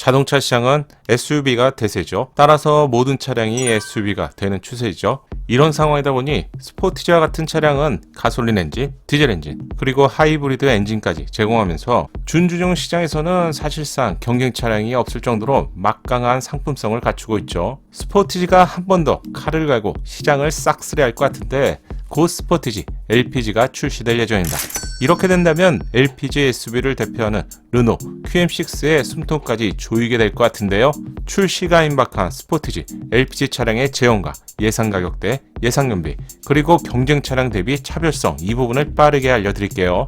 자동차 시장은 SUV가 대세죠. 따라서 모든 차량이 SUV가 되는 추세이죠. 이런 상황이다 보니 스포티지와 같은 차량은 가솔린 엔진, 디젤 엔진, 그리고 하이브리드 엔진까지 제공하면서 준중형 시장에서는 사실상 경쟁 차량이 없을 정도로 막강한 상품성을 갖추고 있죠. 스포티지가 한 번 더 칼을 갈고 시장을 싹쓸이할 것 같은데 곧 스포티지 LPG가 출시될 예정입니다. 이렇게 된다면 LPG SUV를 대표하는 르노 QM6의 숨통까지 조이게 될 것 같은데요. 출시가 임박한 스포티지 LPG 차량의 제형과 예상 가격대, 예상 연비, 그리고 경쟁 차량 대비 차별성, 이 부분을 빠르게 알려드릴게요.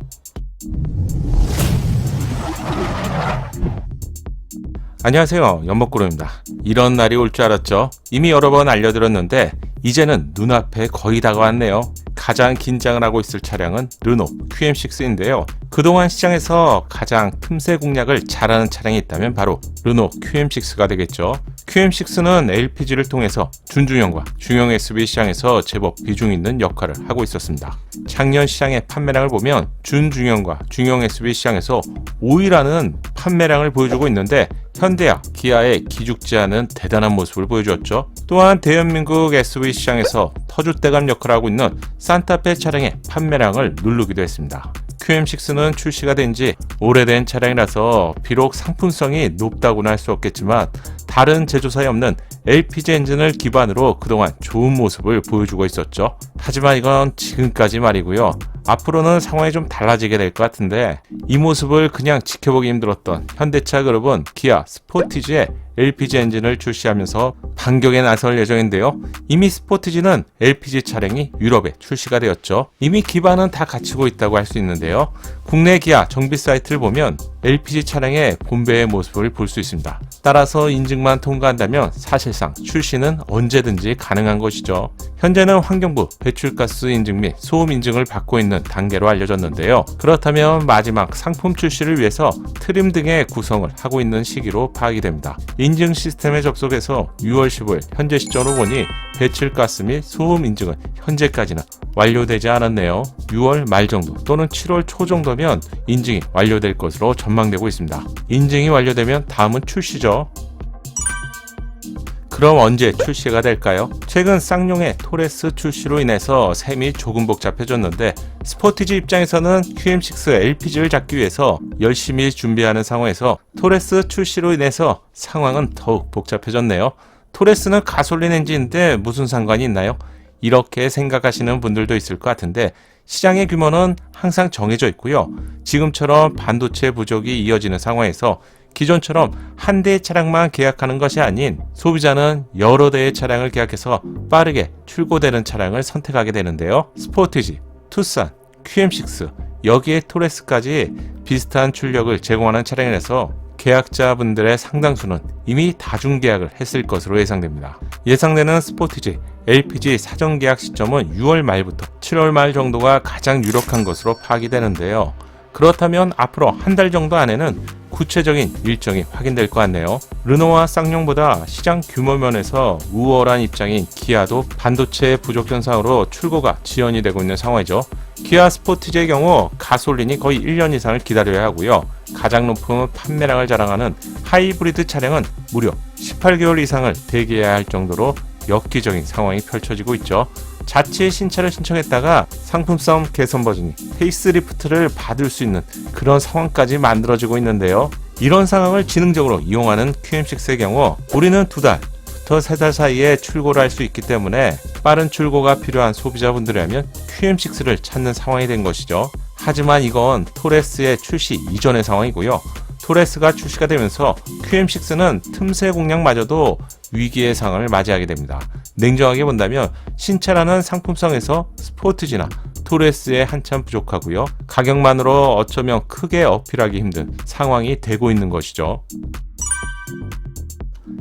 안녕하세요, 연목구름입니다. 이런 날이 올 줄 알았죠? 이미 여러 번 알려드렸는데 이제는 눈앞에 거의 다가왔네요. 가장 긴장을 하고 있을 차량은 르노 QM6인데요. 그동안 시장에서 가장 틈새 공략을 잘하는 차량이 있다면 바로 르노 QM6가 되겠죠. QM6는 LPG를 통해서 준중형과 중형 SUV 시장에서 제법 비중 있는 역할을 하고 있었습니다. 작년 시장의 판매량을 보면 준중형과 중형 SUV 시장에서 5위라는 판매량을 보여주고 있는데 현대와 기아의 기죽지 않은 대단한 모습을 보여주었죠. 또한 대한민국 SUV 시장에서 터줏대감 역할을 하고 있는 산타페 차량의 판매량을 누르기도 했습니다. QM6는 출시가 된 지 오래된 차량이라서 비록 상품성이 높다고는 할 수 없겠지만 다른 제조사에 없는 LPG 엔진을 기반으로 그동안 좋은 모습을 보여주고 있었죠. 하지만 이건 지금까지 말이고요. 앞으로는 상황이 좀 달라지게 될 것 같은데 이 모습을 그냥 지켜보기 힘들었던 현대차 그룹은 기아 스포티지의 LPG 엔진을 출시하면서 반격에 나설 예정인데요. 이미 스포티지는 LPG 차량이 유럽에 출시가 되었죠. 이미 기반은 다 갖추고 있다고 할 수 있는데요. 국내 기아 정비 사이트를 보면 LPG 차량의 본배의 모습을 볼 수 있습니다. 따라서 인증만 통과한다면 사실상 출시는 언제든지 가능한 것이죠. 현재는 환경부 배출가스 인증 및 소음 인증을 받고 있는 단계로 알려졌는데요. 그렇다면 마지막 상품 출시를 위해서 트림 등의 구성을 하고 있는 시기로 파악이 됩니다. 인증 시스템에 접속해서 6월 15일 현재 시점으로 보니 배출가스 및 소음 인증은 현재까지는 완료되지 않았네요. 6월 말 정도 또는 7월 초 정도면 인증이 완료될 것으로 전망되고 있습니다. 인증이 완료되면 다음은 출시죠. 그럼 언제 출시가 될까요? 최근 쌍용의 토레스 출시로 인해서 셈이 조금 복잡해졌는데 스포티지 입장에서는 QM6 LPG를 잡기 위해서 열심히 준비하는 상황에서 토레스 출시로 인해서 상황은 더욱 복잡해졌네요. 토레스는 가솔린 엔진인데 무슨 상관이 있나요? 이렇게 생각하시는 분들도 있을 것 같은데 시장의 규모는 항상 정해져 있고요. 지금처럼 반도체 부족이 이어지는 상황에서 기존처럼 한 대의 차량만 계약하는 것이 아닌 소비자는 여러 대의 차량을 계약해서 빠르게 출고되는 차량을 선택하게 되는데요. 스포티지, 투싼, QM6, 여기에 토레스까지 비슷한 출력을 제공하는 차량이라서 계약자분들의 상당수는 이미 다중계약을 했을 것으로 예상됩니다. 예상되는 스포티지 LPG 사전 계약 시점은 6월 말부터 7월 말 정도가 가장 유력한 것으로 파악이 되는데요. 그렇다면 앞으로 한 달 정도 안에는 구체적인 일정이 확인될 것 같네요. 르노와 쌍용보다 시장 규모 면에서 우월한 입장인 기아도 반도체 부족 현상으로 출고가 지연이 되고 있는 상황이죠. 기아 스포티지의 경우 가솔린이 거의 1년 이상을 기다려야 하고요. 가장 높은 판매량을 자랑하는 하이브리드 차량은 무려 18개월 이상을 대기해야 할 정도로 엽기적인 상황이 펼쳐지고 있죠. 자체 신차를 신청했다가 상품성 개선 버전이 페이스리프트를 받을 수 있는 그런 상황까지 만들어지고 있는데요. 이런 상황을 지능적으로 이용하는 QM6의 경우 우리는 2달부터 3달 사이에 출고를 할 수 있기 때문에 빠른 출고가 필요한 소비자분들이라면 QM6를 찾는 상황이 된 것이죠. 하지만 이건 토레스의 출시 이전의 상황이고요. 토레스가 출시가 되면서 QM6는 틈새 공략마저도 위기의 상황을 맞이하게 됩니다. 냉정하게 본다면 신차라는 상품성에서 스포티지나 토레스에 한참 부족하고요. 가격만으로 어쩌면 크게 어필하기 힘든 상황이 되고 있는 것이죠.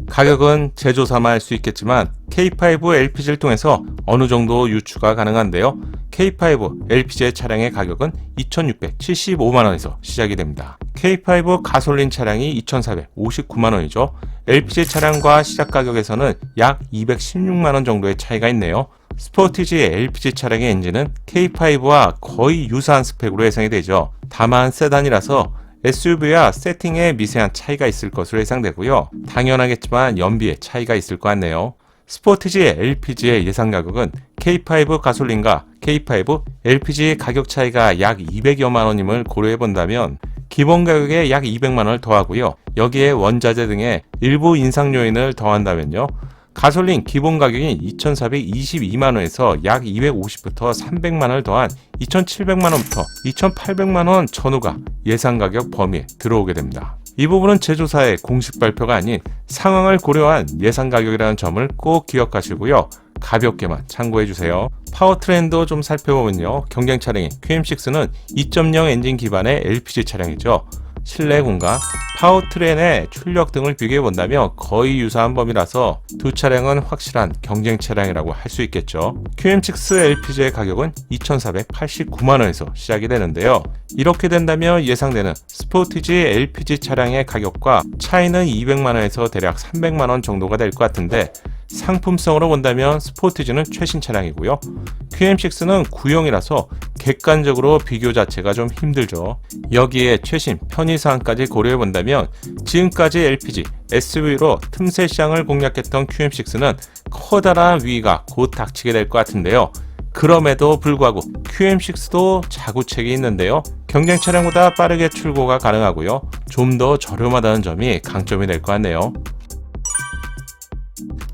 가격은 제조사만 알 수 있겠지만 K5 LPG를 통해서 어느 정도 유추가 가능한데요. K5 LPG의 차량의 가격은 2,675만원에서 시작이 됩니다. K5 가솔린 차량이 2,459만원이죠. LPG 차량과 시작 가격에서는 약 216만원 정도의 차이가 있네요. 스포티지 LPG 차량의 엔진은 K5와 거의 유사한 스펙으로 예상이 되죠. 다만 세단이라서 SUV와 세팅에 미세한 차이가 있을 것으로 예상되고요. 당연하겠지만 연비에 차이가 있을 것 같네요. 스포티지 LPG의 예상 가격은 K5 가솔린과 K5 LPG 가격 차이가 약 200여만 원임을 고려해 본다면 기본 가격에 약 200만 원을 더하고요. 여기에 원자재 등의 일부 인상 요인을 더한다면요. 가솔린 기본 가격인 2,422만 원에서 약 250부터 300만 원을 더한 2,700만 원부터 2,800만 원 전후가 예상 가격 범위에 들어오게 됩니다. 이 부분은 제조사의 공식 발표가 아닌 상황을 고려한 예상 가격이라는 점을 꼭 기억하시고요. 가볍게만 참고해주세요. 파워트레인도 좀 살펴보면요. 경쟁 차량인 QM6는 2.0 엔진 기반의 LPG 차량이죠. 실내 공간, 파워트레인의 출력 등을 비교해 본다면 거의 유사한 범위라서 두 차량은 확실한 경쟁 차량이라고 할 수 있겠죠. QM6 LPG의 가격은 2,489만 원에서 시작이 되는데요. 이렇게 된다면 예상되는 스포티지 LPG 차량의 가격과 차이는 200만 원에서 대략 300만 원 정도가 될 것 같은데 상품성으로 본다면 스포티지는 최신 차량이고요. QM6는 구형이라서 객관적으로 비교 자체가 좀 힘들죠. 여기에 최신 편의사항까지 고려해 본다면 지금까지 LPG, SUV로 틈새 시장을 공략했던 QM6는 커다란 위기가 곧 닥치게 될 것 같은데요. 그럼에도 불구하고 QM6도 자구책이 있는데요. 경쟁 차량보다 빠르게 출고가 가능하고요. 좀 더 저렴하다는 점이 강점이 될 것 같네요.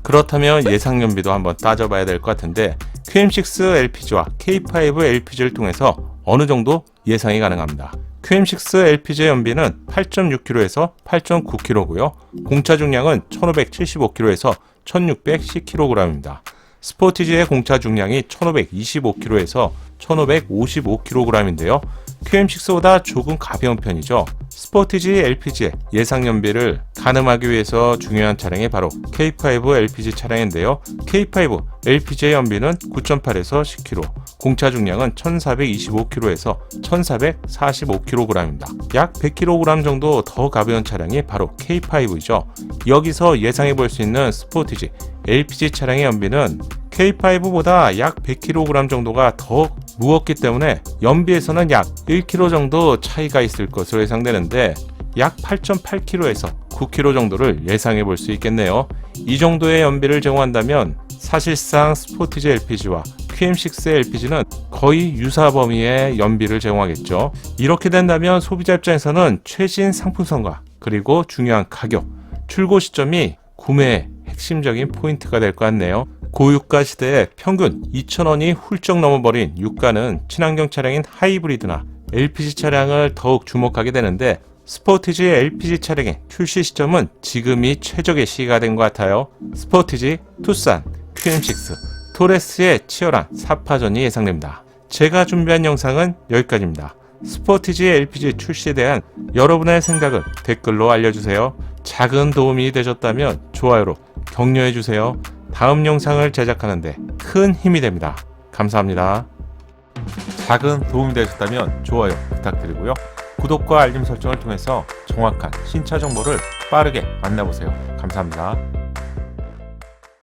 그렇다면 예상 연비도 한번 따져봐야 될 것 같은데 QM6 LPG와 K5 LPG를 통해서 어느 정도 예상이 가능합니다. QM6 LPG의 연비는 8.6km에서 8.9km고요. 공차 중량은 1575km에서 1610kg입니다. 스포티지의 공차 중량이 1525kg에서 1555kg인데요. QM6보다 조금 가벼운 편이죠. 스포티지 LPG의 예상 연비를 가늠하기 위해서 중요한 차량이 바로 K5 LPG 차량인데요. K5 LPG의 연비는 9.8에서 10kg, 공차 중량은 1425kg에서 1445kg입니다. 약 100kg 정도 더 가벼운 차량이 바로 K5이죠. 여기서 예상해 볼 수 있는 스포티지 LPG 차량의 연비는 K5보다 약 100kg 정도가 더 무겁기 때문에 연비에서는 약 1kg 정도 차이가 있을 것으로 예상되는데 약 8.8kg에서 9kg 정도를 예상해 볼 수 있겠네요. 이 정도의 연비를 제공한다면 사실상 스포티지 LPG와 QM6 LPG는 거의 유사 범위의 연비를 제공하겠죠. 이렇게 된다면 소비자 입장에서는 최신 상품성과 그리고 중요한 가격, 출고 시점이 구매의 핵심적인 포인트가 될 것 같네요. 고유가 시대에 평균 2,000원이 훌쩍 넘어버린 유가는 친환경 차량인 하이브리드나 LPG 차량을 더욱 주목하게 되는데 스포티지 LPG 차량의 출시 시점은 지금이 최적의 시기가 된 것 같아요. 스포티지, 투싼, QM6, 토레스의 치열한 4파전이 예상됩니다. 제가 준비한 영상은 여기까지입니다. 스포티지 LPG 출시에 대한 여러분의 생각을 댓글로 알려주세요. 작은 도움이 되셨다면 좋아요로 격려해주세요. 다음 영상을 제작하는데 큰 힘이 됩니다. 감사합니다. 작은 도움이 되셨다면 좋아요 부탁드리고요. 구독과 알림 설정을 통해서 정확한 신차 정보를 빠르게 만나보세요. 감사합니다.